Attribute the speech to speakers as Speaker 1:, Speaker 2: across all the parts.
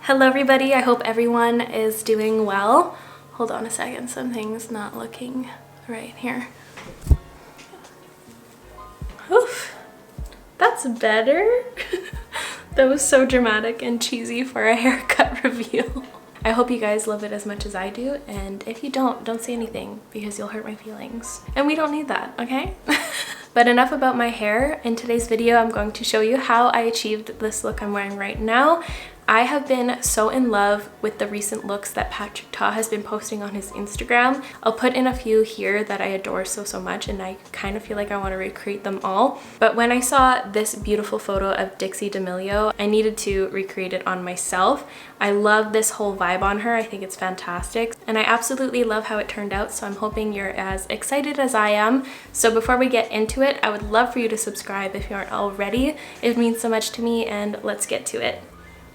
Speaker 1: Hello everybody, I hope everyone is doing well. Hold on a second, something's not looking right here. Oof, that's better. That was so dramatic and cheesy for a haircut review. I hope you guys love it as much as I do, and if you don't say anything because you'll hurt my feelings. And we don't need that, okay? But enough about my hair. In today's video, I'm going to show you how I achieved this look I'm wearing right now. I have been so in love with the recent looks that Patrick Ta has been posting on his Instagram. I'll put in a few here that I adore so much, and I kind of feel like I want to recreate them all. But when I saw this beautiful photo of Dixie D'Amelio, I needed to recreate it on myself. I love this whole vibe on her. I think it's fantastic, and I absolutely love how it turned out, so I'm hoping you're as excited as I am. So before we get into it, I would love for you to subscribe if you aren't already. It means so much to me, and let's get to it.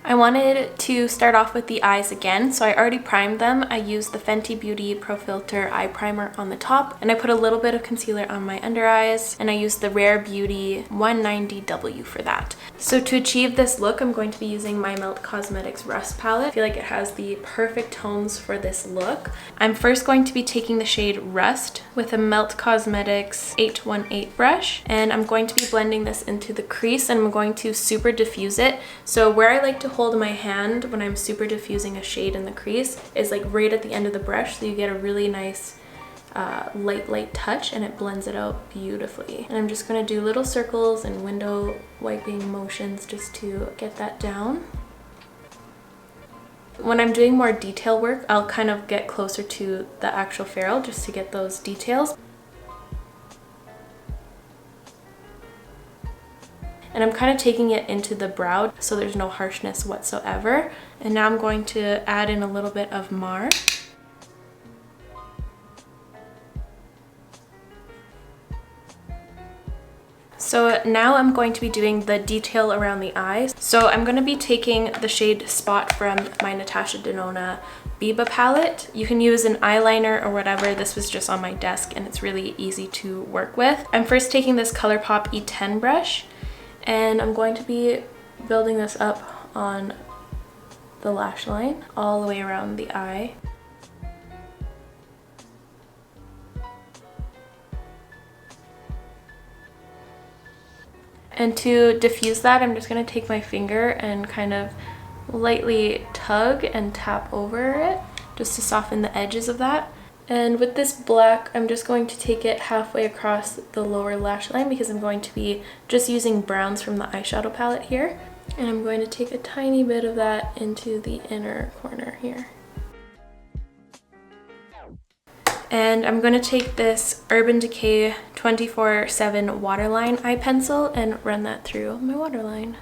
Speaker 1: I wanted to start off with the eyes again, so I already primed them. I used the Fenty Beauty Pro Filter eye primer on the top, and I put a little bit of concealer on my under eyes, and I used the Rare Beauty 190W for that. So to achieve this look, I'm going to be using my Melt Cosmetics Rust palette. I feel like it has the perfect tones for this look. I'm first going to be taking the shade Rust with a Melt Cosmetics 818 brush, and I'm going to be blending this into the crease, and I'm going to super diffuse it. So where I like to hold my hand when I'm super diffusing a shade in the crease is like right at the end of the brush, so you get a really nice light touch, and it blends it out beautifully. And I'm just going to do little circles and window wiping motions just to get that down. When I'm doing more detail work, I'll kind of get closer to the actual ferrule just to get those details. And I'm kind of taking it into the brow so there's no harshness whatsoever. And now I'm going to add in a little bit of Mar. So now I'm going to be doing the detail around the eyes. So I'm going to be taking the shade Spot from my Natasha Denona Biba palette. You can use an eyeliner or whatever. This was just on my desk and it's really easy to work with. I'm first taking this ColourPop E10 brush, and I'm going to be building this up on the lash line all the way around the eye. And to diffuse that, I'm just going to take my finger and kind of lightly tug and tap over it just to soften the edges of that. And with this black, I'm just going to take it halfway across the lower lash line because I'm going to be just using browns from the eyeshadow palette here. And I'm going to take a tiny bit of that into the inner corner here. And I'm going to take this Urban Decay 24/7 waterline eye pencil and run that through my waterline.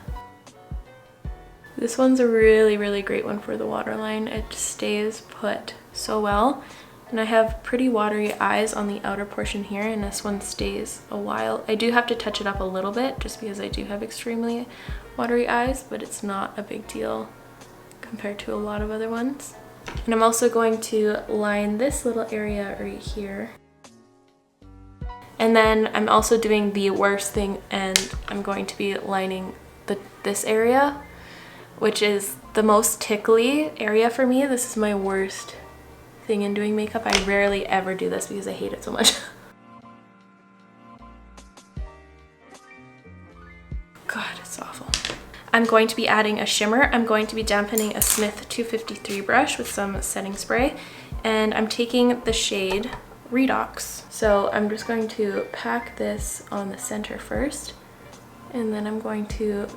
Speaker 1: This one's a really great one for the waterline. It just stays put so well. And I have pretty watery eyes on the outer portion here, and this one stays a while. I do have to touch it up a little bit just because I do have extremely watery eyes, but it's not a big deal compared to a lot of other ones. And I'm also going to line this little area right here. And then I'm also doing the worst thing, and I'm going to be lining this area, which is the most tickly area for me. This is my worst thing in doing makeup. I rarely ever do this because I hate it so much. God, it's awful. I'm going to be adding a shimmer. I'm going to be dampening a Smith 253 brush with some setting spray, and I'm taking the shade Redox. So I'm just going to pack this on the center first, and then I'm going to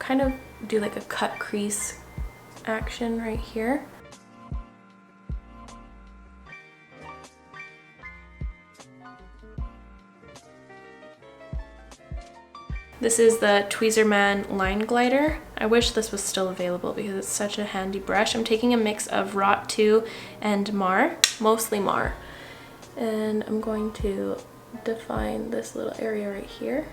Speaker 1: kind of do like a cut crease action right here. This is the Tweezerman Line Glider. I wish this was still available because it's such a handy brush. I'm taking a mix of Rot 2 and Mar, mostly Mar. And I'm going to define this little area right here.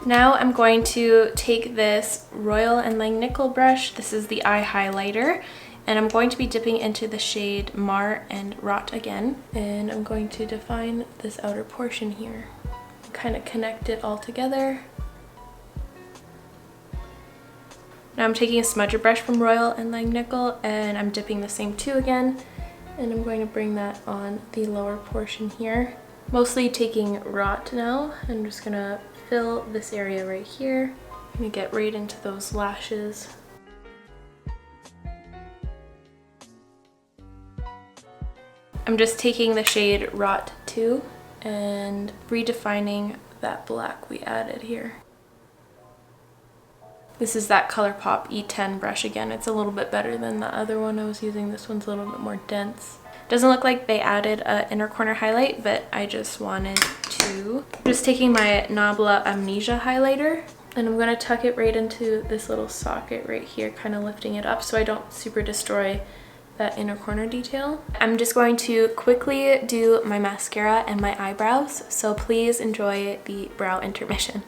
Speaker 1: Now I'm going to take this Royal & Langnickel brush. This is the eye highlighter. And I'm going to be dipping into the shade Mar and Rot again. And I'm going to define this outer portion here. Kind of connect it all together. Now I'm taking a smudger brush from Royal and Langnickel and I'm dipping the same 2 again. And I'm going to bring that on the lower portion here. Mostly taking Rot now. I'm just gonna fill this area right here. I'm gonna get right into those lashes. I'm just taking the shade Rot 2 and redefining that black we added here. This is that ColourPop E10 brush again. It's a little bit better than the other one I was using. This one's a little bit more dense. Doesn't look like they added an inner corner highlight, but I just wanted to. I'm just taking my Nabla Amnesia highlighter and I'm going to tuck it right into this little socket right here, kind of lifting it up so I don't super destroy that inner corner detail. I'm just going to quickly do my mascara and my eyebrows, so please enjoy the brow intermission.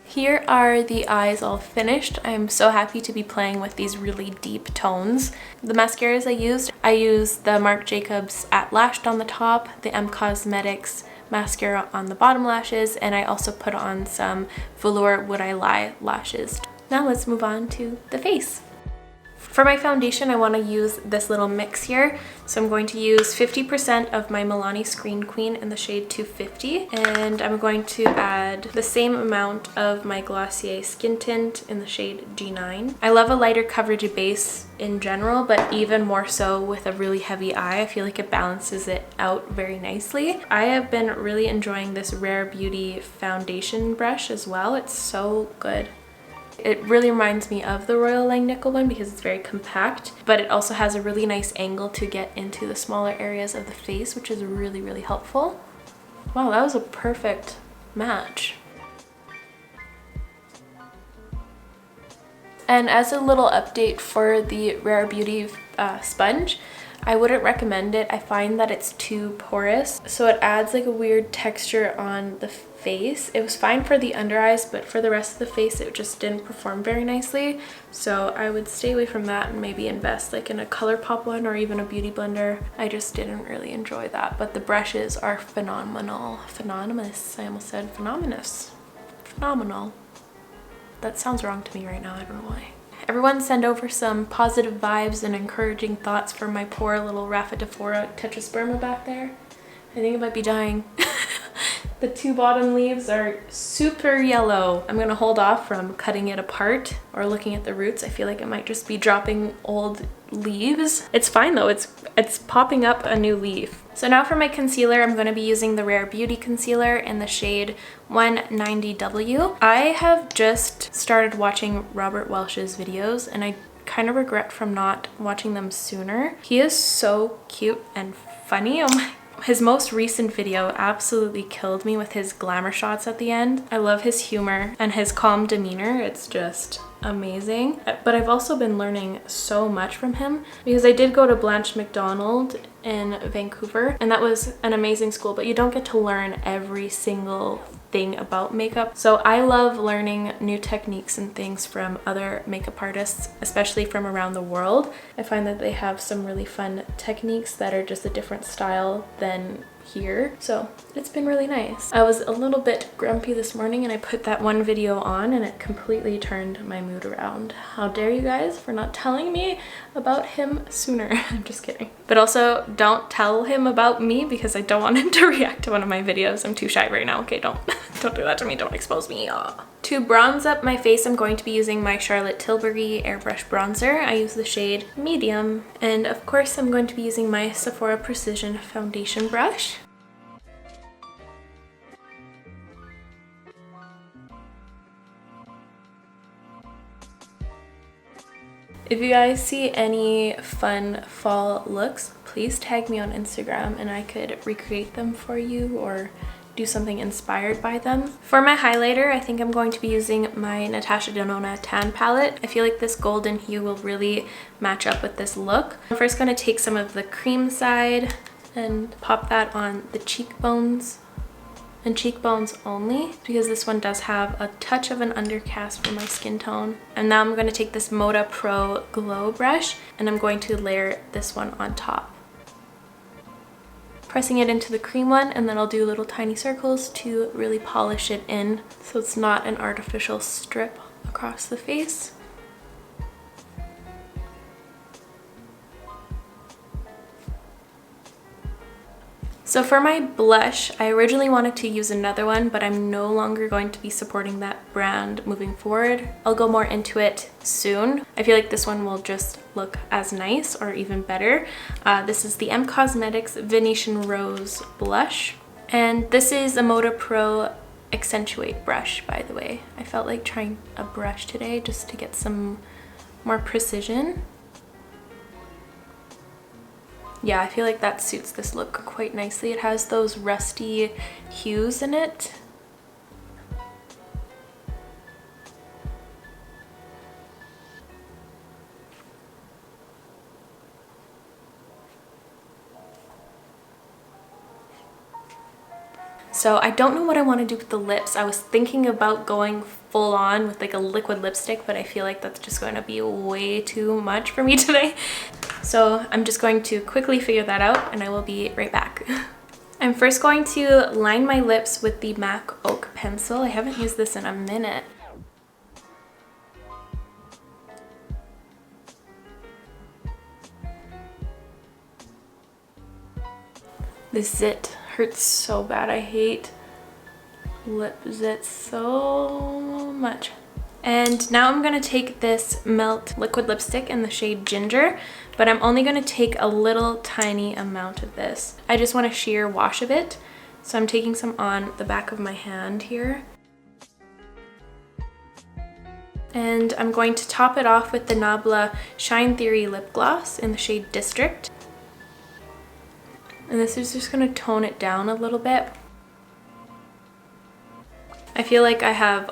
Speaker 1: Here are the eyes all finished. I'm so happy to be playing with these really deep tones. The mascaras I used the Marc Jacobs At Lashed on the top, the M Cosmetics mascara on the bottom lashes, and I also put on some Velour Would I Lie lashes. Now let's move on to the face. For my foundation, I want to use this little mix here. So I'm going to use 50% of my Milani Screen Queen in the shade 250. And I'm going to add the same amount of my Glossier Skin Tint in the shade G9. I love a lighter coverage base in general, but even more so with a really heavy eye. I feel like it balances it out very nicely. I have been really enjoying this Rare Beauty foundation brush as well. It's so good. It really reminds me of the Royal Langnickel one because it's very compact, but it also has a really nice angle to get into the smaller areas of the face, which is really, really helpful. Wow, that was a perfect match. And as a little update for the Rare Beauty sponge, I wouldn't recommend it. I find that it's too porous, so it adds like a weird texture on the face. It was fine for the under eyes, but for the rest of the face it just didn't perform very nicely. So I would stay away from that and maybe invest like in a ColourPop one or even a beauty blender. I just didn't really enjoy that, but the brushes are phenomenal. Phenomenous. I almost said phenomenous. Phenomenal. That sounds wrong to me right now, I don't know why. Everyone send over some positive vibes and encouraging thoughts for my poor little Rhaphidophora Tetrasperma back there. I think it might be dying. The 2 bottom leaves are super yellow. I'm gonna hold off from cutting it apart or looking at the roots. I feel like it might just be dropping old leaves. It's fine though, it's popping up a new leaf. So now for my concealer, I'm going to be using the Rare Beauty concealer in the shade 190W. I have just started watching Robert Welch's videos and I kind of regret from not watching them sooner. He is so cute and funny. Oh my. His most recent video absolutely killed me with his glamour shots at the end. I love his humor and his calm demeanor. It's just amazing. But I've also been learning so much from him because I did go to Blanche Macdonald in Vancouver and that was an amazing school, but you don't get to learn every single thing about makeup. So I love learning new techniques and things from other makeup artists, especially from around the world. I find that they have some really fun techniques that are just a different style than here. So it's been really nice. I was a little bit grumpy this morning and I put that one video on and it completely turned my mood around. How dare you guys for not telling me about him sooner. I'm just kidding. But also don't tell him about me because I don't want him to react to one of my videos. I'm too shy right now. Okay, don't do that to me. Don't expose me. To bronze up my face, I'm going to be using my Charlotte Tilbury Airbrush Bronzer. I use the shade Medium. And of course, I'm going to be using my Sephora Precision Foundation brush. If you guys see any fun fall looks, please tag me on Instagram and I could recreate them for you or do something inspired by them. For my highlighter, I think I'm going to be using my Natasha Denona Tan Palette. I feel like this golden hue will really match up with this look. I'm first going to take some of the cream side and pop that on the cheekbones. And cheekbones only, because this one does have a touch of an undercast for my skin tone. And now I'm going to take this Moda Pro Glow brush and I'm going to layer this one on top. pressing it into the cream one, and then I'll do little tiny circles to really polish it in so it's not an artificial strip across the face. So for my blush, I originally wanted to use another one, but I'm no longer going to be supporting that brand moving forward. I'll go more into it soon. I feel like this one will just look as nice or even better. This is the M Cosmetics Venetian Rose Blush. And this is a Moda Pro Accentuate brush, by the way. I felt like trying a brush today just to get some more precision. Yeah, I feel like that suits this look quite nicely. It has those rusty hues in it. So I don't know what I want to do with the lips. I was thinking about going full on with like a liquid lipstick, but I feel like that's just going to be way too much for me today. So I'm just going to quickly figure that out and I will be right back. I'm first going to line my lips with the MAC Oak pencil. I haven't used this in a minute. This zit hurts so bad. I hate lip zits so much. And now I'm going to take this Melt liquid lipstick in the shade Ginger, but I'm only going to take a little tiny amount of this. I just want a sheer wash of it. So I'm taking some on the back of my hand here. And I'm going to top it off with the Nabla Shine Theory lip gloss in the shade District. And this is just going to tone it down a little bit. I feel like I have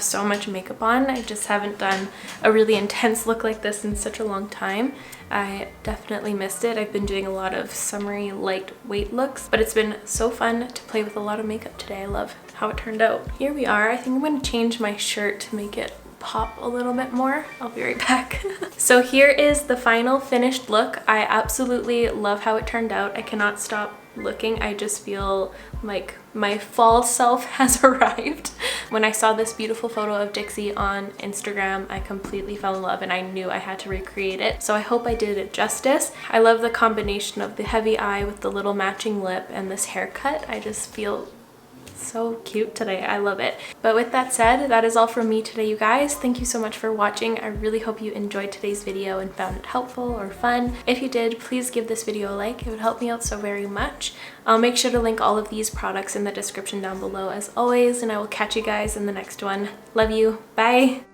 Speaker 1: so much makeup on. I just haven't done a really intense look like this in such a long time. I definitely missed it. I've been doing a lot of summery lightweight looks, but it's been so fun to play with a lot of makeup today. I love how it turned out. Here we are. I think I'm going to change my shirt to make it pop a little bit more. I'll be right back. So here is the final finished look. I absolutely love how it turned out. I cannot stop looking. I just feel like my fall self has arrived. When I saw this beautiful photo of Dixie on Instagram, I completely fell in love and I knew I had to recreate it. So I hope I did it justice. I love the combination of the heavy eye with the little matching lip and this haircut. I just feel so cute today. I love it. But with that said, that is all from me today, you guys. Thank you so much for watching. I really hope you enjoyed today's video and found it helpful or fun. If you did, please give this video a like. It would help me out so very much. I'll make sure to link all of these products in the description down below as always, and I will catch you guys in the next one. Love you. Bye.